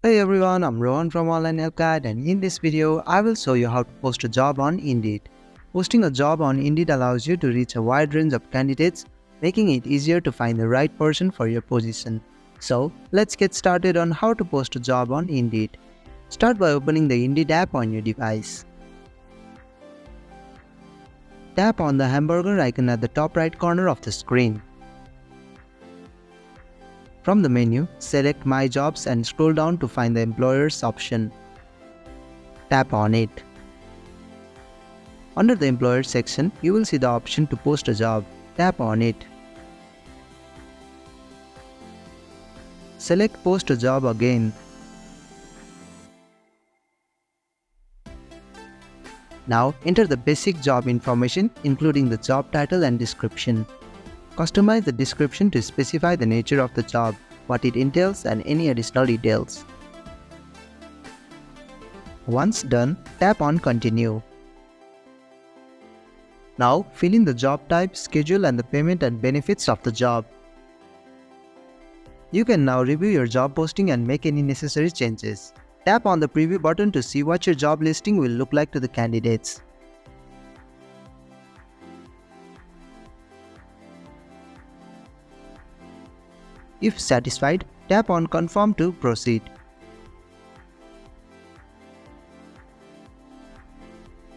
Hey everyone, I'm Rohan from Online Help Guide, and in this video, I will show you how to post a job on Indeed. Posting a job on Indeed allows you to reach a wide range of candidates, making it easier to find the right person for your position. So, let's get started on how to post a job on Indeed. Start by opening the Indeed app on your device. Tap on the hamburger icon at the top right corner of the screen. From the menu, select My Jobs and scroll down to find the Employers option. Tap on it. Under the Employers section, you will see the option to post a job. Tap on it. Select Post a Job again. Now enter the basic job information including the job title and description. Customize the description to specify the nature of the job, what it entails, and any additional details. Once done, tap on Continue. Now fill in the job type, schedule, and the payment and benefits of the job. You can now review your job posting and make any necessary changes. Tap on the preview button to see what your job listing will look like to the candidates. If satisfied, tap on Confirm to proceed.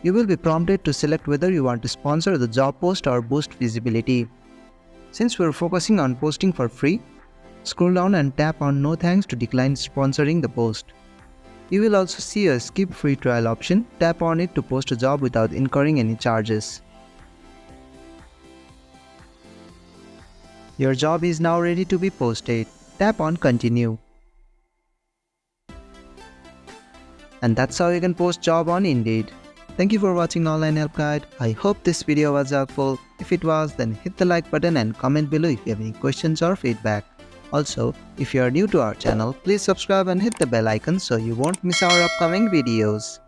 You will be prompted to select whether you want to sponsor the job post or boost visibility. Since we are focusing on posting for free, scroll down and tap on No Thanks to decline sponsoring the post. You will also see a Skip Free Trial option. Tap on it to post a job without incurring any charges. Your job is now ready to be posted. Tap on Continue. And that's how you can post job on Indeed. Thank you for watching Online Help Guide. I hope this video was helpful. If it was, then hit the like button and comment below if you have any questions or feedback. Also, if you are new to our channel, please subscribe and hit the bell icon so you won't miss our upcoming videos.